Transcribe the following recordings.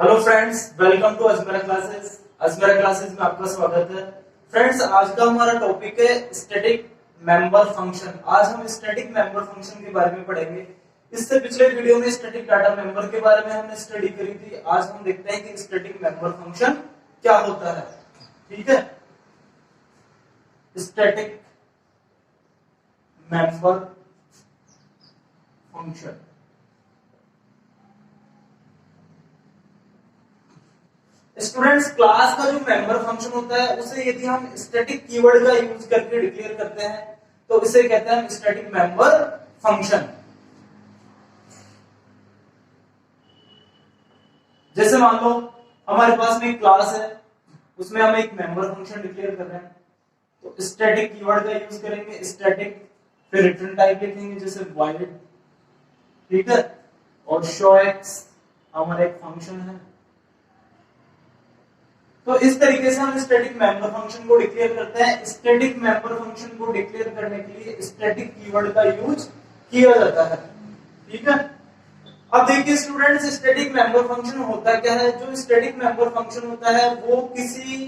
Hello friends, welcome to Ajmera classes. Ajmera classes में आपका स्वागत है। फ्रेंड्स, आज का हमारा टॉपिक है स्टैटिक मेंबर फंक्शन। आज हम स्टैटिक मेंबर फंक्शन के बारे में पढ़ेंगे। इससे पिछले वीडियो में स्टैटिक डाटा मेंबर के बारे में हमने स्टडी करी थी। आज हम देखते हैं कि स्टैटिक मेंबर फंक्शन क्या होता है। ठीक है, static member function. Students, class का जो मेंबर फंक्शन होता है उसे यदि हम स्टैटिक कीवर्ड का यूज करके डिक्लेयर करते हैं तो इसे कहते हैं हम स्टैटिक मेंबर फंक्शन। जैसे मान लो हमारे पास में एक क्लास है, उसमें हम एक मेंबर फंक्शन डिक्लेयर कर रहे हैं तो स्टैटिक कीवर्ड का यूज करेंगे, स्टैटिक, फिर रिटर्न टाइप लिखेंगे जैसे वॉइड, ठीक है, और शो एक्स हमारा एक फंक्शन है। तो इस तरीके से हम स्टैटिक मेंबर फंक्शन को डिक्लेयर करते हैं। स्टैटिक मेंबर फंक्शन को डिक्लेयर करने के लिए स्टैटिक कीवर्ड का यूज किया जाता है। ठीक है, अब देखिए स्टूडेंट्स, स्टैटिक मेंबर फंक्शन होता क्या है। जो स्टैटिक मेंबर फंक्शन होता है वो किसी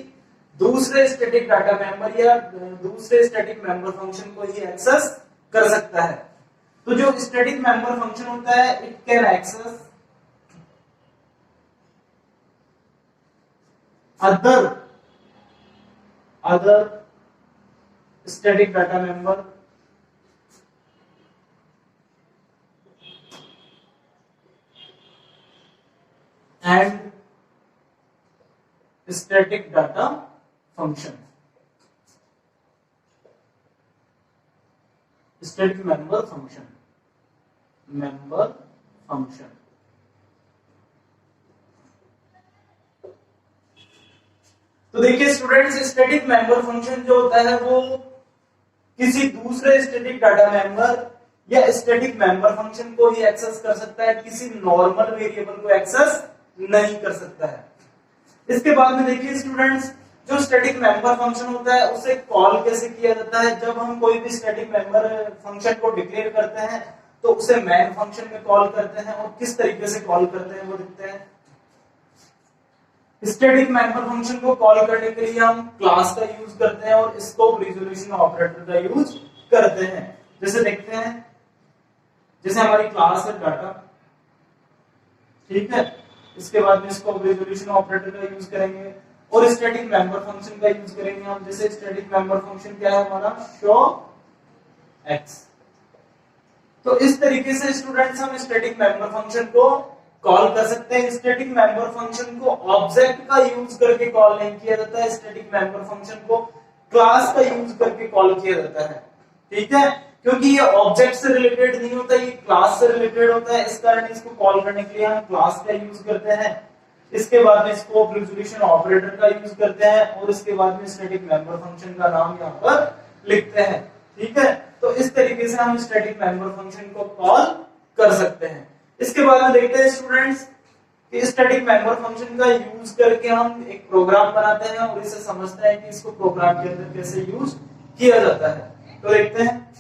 दूसरे स्टैटिक डाटा मेंबर या दूसरे स्टैटिक मेंबर फंक्शन को ही एक्सेस कर सकता है। तो जो स्टैटिक मेंबर फंक्शन होता है, it can access other static data member and static data function, static member function। तो देखिए स्टूडेंट्स, स्टैटिक मेंबर फंक्शन जो होता है वो किसी दूसरे स्टैटिक डाटा मेंबर या स्टैटिक मेंबर फंक्शन को ही एक्सेस कर सकता है, किसी नॉर्मल वेरिएबल को एक्सेस नहीं कर सकता है। इसके बाद में देखिए स्टूडेंट्स, जो स्टैटिक मेंबर फंक्शन होता है उसे कॉल कैसे किया जाता है। जब हम कोई भी स्टैटिक मेंबर फंक्शन को डिक्लेयर करते हैं तो उसे मेन फंक्शन में कॉल करते हैं, और किस तरीके से कॉल करते हैं वो देखते हैं। स्टैटिक मेंबर फंक्शन को कॉल करने के लिए हम क्लास का यूज करते हैं और स्कोप रिजोल्यूशन ऑपरेटर का यूज करते हैं। जैसे देखते हैं, जैसे हमारी क्लास है डाटा, ठीक है, इसके बाद में स्कोप रिजोल्यूशन ऑपरेटर का यूज करेंगे और स्टैटिक मेंबर फंक्शन का यूज करेंगे हम। जैसे स्टैटिक मेंबर फंक्शन क्या है हमारा, शो एक्स। तो इस तरीके से स्टूडेंट्स हम स्टैटिक मेंबर फंक्शन को कॉल कर सकते हैं। स्टैटिक मेंबर फंक्शन को ऑब्जेक्ट का यूज करके कॉल नहीं किया जाता है, स्टैटिक मेंबर फंक्शन को क्लास का यूज करके कॉल किया जाता है। ठीक है, क्योंकि ये ऑब्जेक्ट से रिलेटेड नहीं होता, ये क्लास से रिलेटेड होता है, इस कारण इसको कॉल करने के लिए हम क्लास का यूज करते हैं। इसके बाद में स्कोप रिजोल्यूशन ऑपरेटर का यूज करते हैं और इसके बाद में स्टैटिक मेंबर फंक्शन का नाम यहाँ पर लिखते हैं। ठीक है, तो इस तरीके से हम स्टैटिक मेंबर फंक्शन को कॉल कर सकते हैं। इसके बाद में देखते हैं स्टूडेंट्स कि स्टैटिक मेंबर फंक्शन का यूज करके हम एक प्रोग्राम बनाते हैं और इसे समझते हैं कि इसको प्रोग्राम के अंदर कैसे यूज किया जाता है। तो देखते हैं,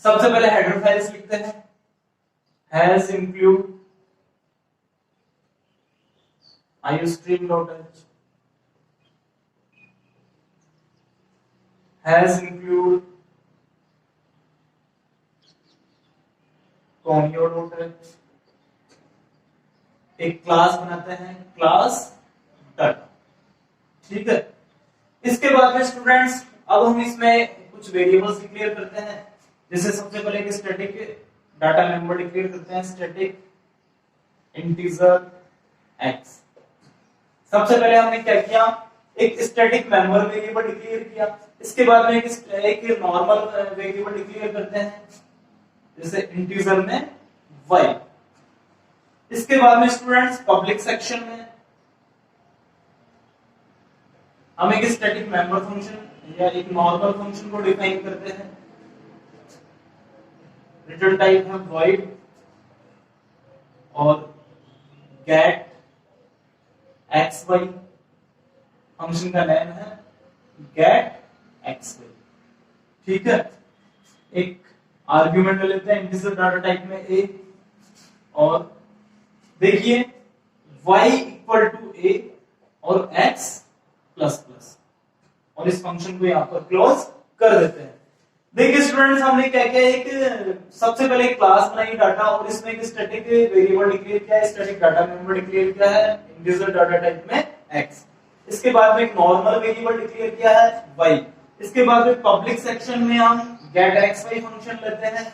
सबसे पहले हेडर फाइल्स लिखते हैं, has include iostream.h, has include conio.h। एक क्लास बनाते हैं, क्लास डट। ठीक है, इसके बाद में स्टूडेंट्स अब हम इसमें कुछ वेरिएबल्स डिक्लेयर करते हैं। जैसे सबसे पहले एक स्टैटिक डाटा मेंबर डिक्लेयर करते हैं, स्टैटिक इंटीजर एक्स। सबसे पहले हमने क्या किया, एक स्टैटिक मेंबर वेरिएबल डिक्लेयर किया। इसके बाद में एक नॉर्मल वेरिएबल डिक्लेयर करते हैं, जैसे इंटीजर में y। इसके बाद में स्टूडेंट्स पब्लिक सेक्शन में हम एक स्टैटिक मेंबर फंक्शन या एक नॉर्मल फंक्शन को डिफाइन करते हैं। रिटर्न टाइप है void और get xy, फंक्शन का नेम है गेट एक्स वाई। ठीक है, एक आर्ग्यूमेंट ले लेते हैं इंटीजर डाटा टाइप में a, और देखिए y इक्वल टू a और x प्लस प्लस, और इस फंक्शन को यहां पर क्लोज कर देते हैं। देखिए स्टूडेंट्स, हमने क्या किया, एक सबसे पहले एक क्लास बनाई डाटा, और इसमें एक स्टैटिक वेरिएबल डिक्लेयर किया है, स्टैटिक डाटा मेंबर डिक्लेयर किया है इंटीजर डाटा टाइप में x। इसके बाद में एक नॉर्मल वेरिएबल डिक्लेयर किया है y। इसके बाद में पब्लिक सेक्शन में हम गेट xy फंक्शन लेते हैं,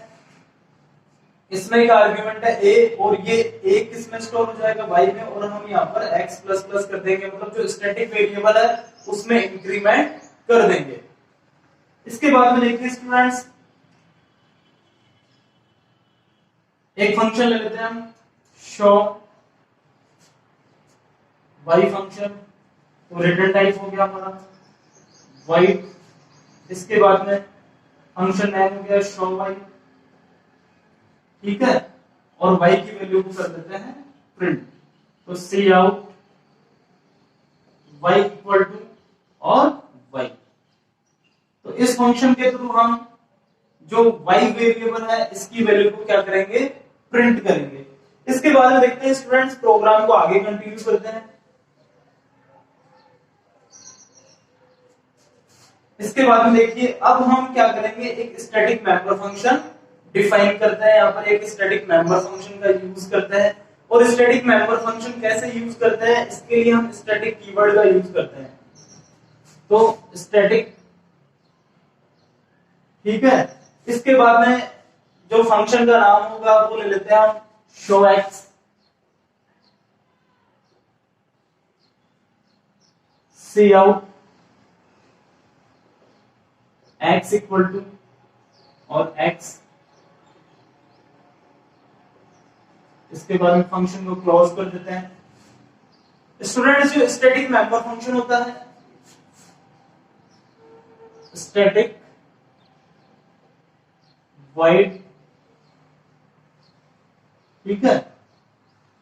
इसमें एक आर्गुमेंट है a, और ये a किसमें स्टोर हो जाएगा y में, और हम यहाँ पर x प्लस प्लस कर देंगे, मतलब जो स्टैटिक वेरिएबल है उसमें इंक्रीमेंट कर देंगे। इसके बाद में देखिए स्टूडेंट्स, एक फंक्शन ले लेते हैं हम शो y फंक्शन, तो रिटर्न टाइप हो गया हमारा वाइट। इसके बाद में फंक्शन नेम हो गया शो y। ठीक है, और y की वैल्यू को कर देते हैं प्रिंट, तो सी आउट y इक्वल टू और y। तो इस फंक्शन के थ्रू हम जो y वेरिएबल है इसकी वैल्यू को क्या करेंगे, प्रिंट करेंगे। इसके बाद में देखते हैं स्टूडेंट्स, प्रोग्राम को आगे कंटिन्यू करते हैं। इसके बाद में देखिए अब हम क्या करेंगे, एक स्टैटिक मेंबर फंक्शन डिफाइन करते हैं, यहाँ पर एक स्टैटिक मेंबर फंक्शन का यूज करते हैं। और स्टैटिक मेंबर फंक्शन कैसे यूज करते हैं, इसके लिए हम स्टैटिक कीवर्ड का यूज करते हैं। तो स्टैटिक, ठीक है, इसके बाद में जो फंक्शन का नाम होगा वो ले लेते हैं हम show x, cout x equal to और x। इसके बाद में फंक्शन को क्लोज कर देते हैं। स्टूडेंट्स, जो स्टैटिक मेंबर फंक्शन होता है, स्टैटिक void, ठीक है,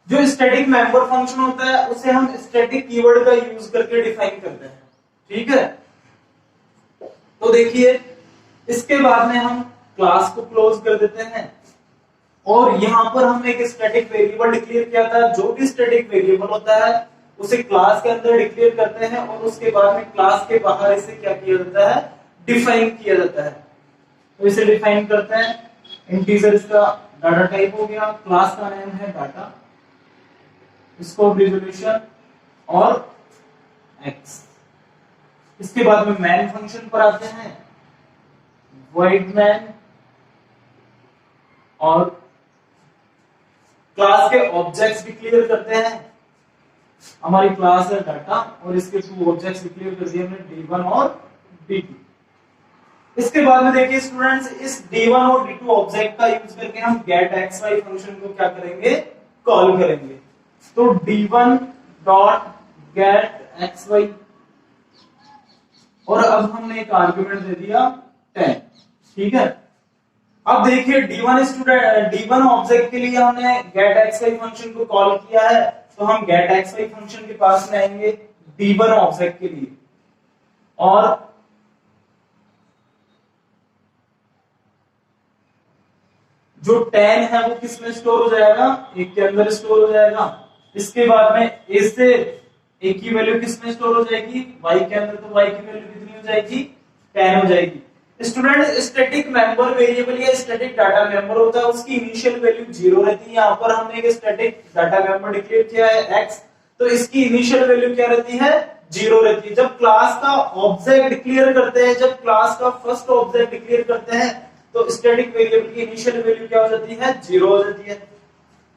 जो स्टैटिक मेंबर फंक्शन होता है उसे हम स्टैटिक कीवर्ड का यूज करके डिफाइन करते हैं। ठीक है, तो देखिए इसके बाद में हम क्लास को क्लोज कर देते हैं, और यहां पर हम एक स्टैटिक वेरिएबल डिक्लेयर किया था। जो भी स्टैटिक वेरिएबल होता है उसे क्लास के अंदर डिक्लेयर करते हैं, और उसके बाद में क्लास के बाहर इसे क्या किया जाता है, डिफाइन किया जाता है। तो इसे डिफाइन करते हैं, इंटीजर इसका डाटा टाइप हो गया, क्लास का नेम है डाटा, स्कोप रिजोल्यूशन और x। इसके बाद में मैन फंक्शन पर आते हैं, void मैन, और क्लास के ऑब्जेक्ट्स डिक्लेयर करते हैं। हमारी क्लास है डाटा, और इसके टू ऑब्जेक्ट्स डिक्लेयर कर दिए हमने, d1 और d2। इसके बाद में देखिए स्टूडेंट्स, इस d1 और d2 ऑब्जेक्ट का यूज करके हम गेट xy फंक्शन को क्या करेंगे, कॉल करेंगे। तो d1 डॉट गेट xy, और अब हमने एक आर्गुमेंट दे दिया 10। ठीक है, अब देखिए d1 ऑब्जेक्ट के लिए हमने गेट xy फंक्शन को कॉल किया है, तो हम गेट xy फंक्शन के पास में आएंगे d1 ऑब्जेक्ट के लिए, और जो 10 है वो किसमें स्टोर हो जाएगा, एक के अंदर स्टोर हो जाएगा। इसके बाद में a से a की वैल्यू किसमें स्टोर हो जाएगी, y के अंदर, तो y की वैल्यू कितनी हो जाएगी, 10 हो जाएगी। स्टूडेंट, स्टैटिक मेंबर वेरिएबल या स्टैटिक डाटा मेंबर होता है, उसकी इनिशियल वैल्यू 0 रहती है। यहाँ पर हमने एक स्टैटिक डाटा मेंबर डिक्लेयर किया है x, तो इसकी इनिशियल वैल्यू क्या रहती है, 0 रहती है। जब क्लास का ऑब्जेक्ट डिक्लेयर करते हैं, जब क्लास का फर्स्ट ऑब्जेक्ट डिक्लेयर करते हैं, तो स्टैटिक वेरिएबल की इनिशियल वैल्यू क्या हो जाती है, 0 हो जाती है।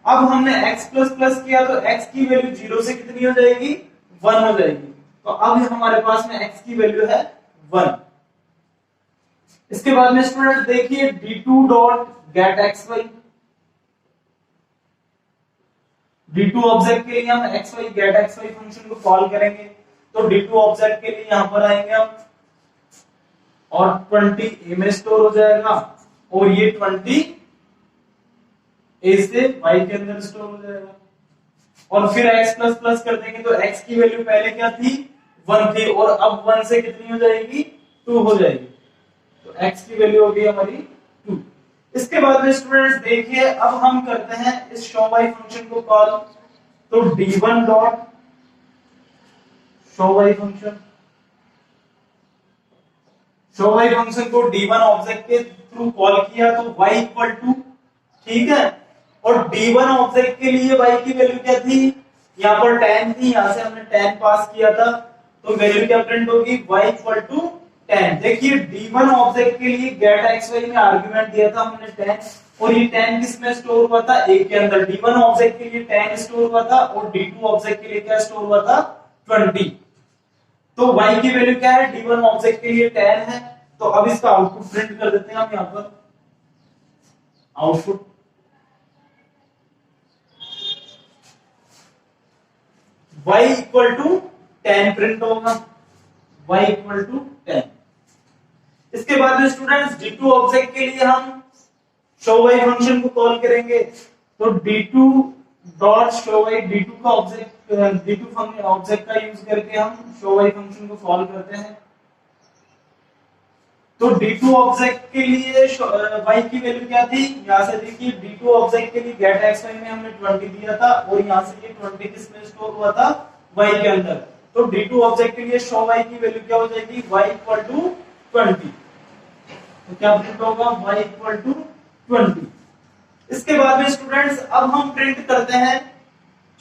अब हमने x प्लस प्लस किया, तो x की वैल्यू 0 से कितनी हो जाएगी, 1 हो जाएगी। तो अब हमारे पास में x की वैल्यू है 1। इसके बाद में स्टूडेंट देखिए d2 dot gate xy, d2 object के लिए हम xy गेट xy फंक्शन को कॉल करेंगे। तो d2 ऑब्जेक्ट के लिए यहां पर आएंगे हम, और 20 a में स्टोर हो जाएगा, और ये 20 a से y के अंदर स्टोर हो जाएगा, और फिर x प्लस प्लस कर देंगे, तो x की वैल्यू पहले क्या थी, 1 थी और अब 1 से कितनी हो जाएगी 2 हो जाएगी। तो x की वैल्यू हो गई हमारी 2। इसके बाद में स्टूडेंट्स देखिए अब हम करते हैं इस शो y फंक्शन को कॉल। तो d1 dot show y function, show y function को d1 ऑब्जेक्ट के थ्रू कॉल किया तो y इक्वल टू, ठीक है, और d1 ऑब्जेक्ट के लिए y की वैल्यू क्या थी, यहाँ पर 10 थी, यहां से हमने 10 पास किया था तो वैल्यू क्या प्रिंट होगी y इक्वल टू 10। देखिए d1 ऑब्जेक्ट के लिए गेट xy में आर्गुमेंट दिया था हमने 10 और ये 10 किस में स्टोर हुआ था a के अंदर। d1 ऑब्जेक्ट के लिए 10 स्टोर हुआ था और d2 ऑब्जेक्ट के लिए क्या स्टोर हुआ था 20। तो y की वैल्यू क्या है, d1 ऑब्जेक्ट के लिए 10 है। तो अब इसका आउटपुट प्रिंट कर देते हैं हम यहां पर, output y equal to 10 print होगा, y इक्वल टू 10। इसके बाद में स्टूडेंट्स d2 ऑब्जेक्ट के लिए हम शो y फंक्शन को कॉल करेंगे। तो d2 dot show y, d2 का ऑब्जेक्ट, d2 फंक्शन ऑब्जेक्ट का यूज करके हम शो y फंक्शन को कॉल करते हैं। तो d2 ऑब्जेक्ट के लिए y की वैल्यू क्या थी, यहां से देखिए d2 ऑब्जेक्ट के लिए गेट xy में हमने 20 दिया था और यहां से ये 20 किसमें स्टोर हुआ था y के अंदर। तो d2 ऑब्जेक्ट के लिए शो y की वैल्यू क्या हो जाएगी y इक्वल टू 20। तो क्या प्रिंट होगा y इक्वल टू 20। इसके बाद में स्टूडेंट्स अब हम प्रिंट करते हैं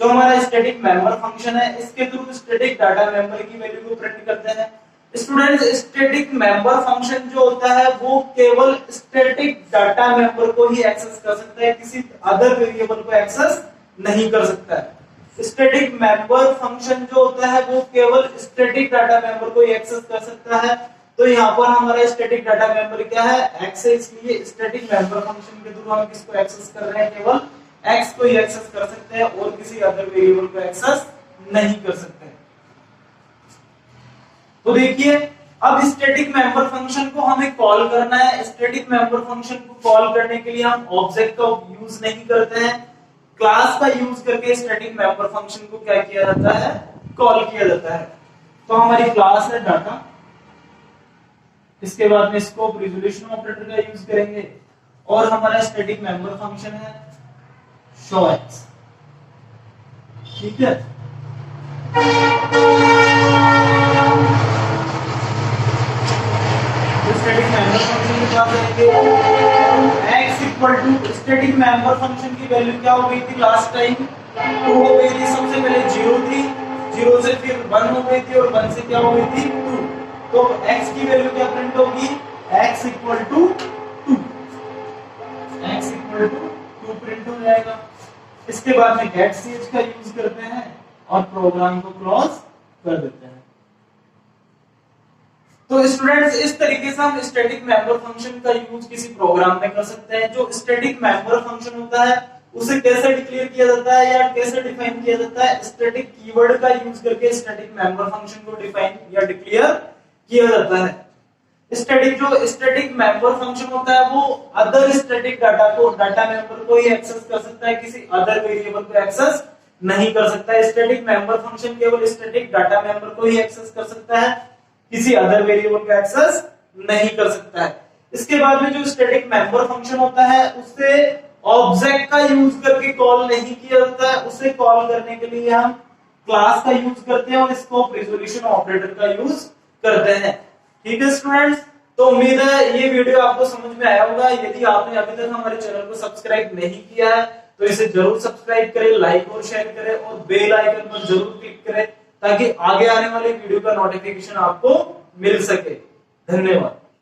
जो हमारा स्टैटिक मेंबर फंक्शन है, इसके थ्रू स्टैटिक डाटा मेंबर की वैल्यू को प्रिंट करते हैं। स्टूडेंट्स स्टैटिक मेंबर फंक्शन जो होता है वो केवल स्टैटिक डाटा मेंबर को ही एक्सेस कर सकता है, किसी अदर वेरिएबल को एक्सेस नहीं कर सकता है। स्टैटिक मेंबर फंक्शन जो होता है वो केवल स्टैटिक डाटा मेंबर को ही एक्सेस कर सकता है। तो यहाँ पर हमारा स्टैटिक डाटा मेंबर क्या है x है, इसलिए स्टैटिक मेंबर फंक्शन के थ्रू हम किसको एक्सेस कर रहे हैं, केवल x को ही एक्सेस कर सकते हैं और किसी अदर वेरिएबल को एक्सेस नहीं कर सकते। तो देखिए अब स्टैटिक मेंबर फंक्शन को हमें कॉल करना है। स्टैटिक मेंबर फंक्शन को कॉल करने के लिए हम ऑब्जेक्ट का यूज नहीं करते हैं, क्लास का यूज करके स्टैटिक मेंबर फंक्शन को क्या किया जाता है, कॉल किया जाता है। तो हमारी क्लास है डाटा, इसके बाद में स्कोप रिजोल्यूशन ऑपरेटर का यूज करेंगे और हमारा स्टैटिक मेंबर फंक्शन है शो x, ठीक है। स्टैटिक मेंबर फंक्शन के पास आएंगे x equal to static member function की वैल्यू क्या हो गई थी लास्ट टाइम 2 हो गई थी, सबसे पहले 0 थी, 0 से फिर 1 हो गई थी और 1 से क्या हो गई थी 2। तो x की वैल्यू क्या प्रिंट होगी x equal to 2, x equal to 2 print हो जाएगा। इसके बाद में गेट ch का यूज करते हैं और प्रोग्राम को क्लोज कर देते हैं। तो स्टूडेंट्स इस तरीके से हम स्टैटिक मेंबर फंक्शन का यूज किसी प्रोग्राम में कर सकते हैं। जो स्टैटिक मेंबर फंक्शन होता है उसे कैसे डिक्लेयर किया जाता है या कैसे डिफाइन किया जाता है, स्टैटिक कीवर्ड का यूज करके स्टैटिक मेंबर फंक्शन को डिफाइन या डिक्लेयर किया जाता है। स्टैटिक मेंबर फंक्शन होता है वो अदर स्टैटिक डाटा को, डाटा मेंबर को ही एक्सेस कर सकता है, किसी अदर वेरिएबल को एक्सेस नहीं कर सकता है। स्टैटिक मेंबर फंक्शन केवल स्टैटिक डाटा मेंबर को ही एक्सेस कर सकता है, किसी अदर वेरिएबल को एक्सेस नहीं कर सकता है। इसके बाद में जो स्टैटिक मेंबर फंक्शन होता है उससे ऑब्जेक्ट का यूज करके कॉल नहीं किया जाता है, उसे कॉल करने के लिए हम क्लास का यूज करते हैं और स्कोप रिजोल्यूशन ऑपरेटर का यूज करते हैं। ठीक है स्टूडेंट्स, तो उम्मीद है ये वीडियो आपको समझ में आया होगा। यदि आपने अभी तक हमारे चैनल को सब्सक्राइब नहीं किया है तो इसे जरूर सब्सक्राइब करें, लाइक और शेयर करें और बेल आइकन पर जरूर क्लिक करें ताकि आगे आने वाली वीडियो का नोटिफिकेशन आपको मिल सके। धन्यवाद।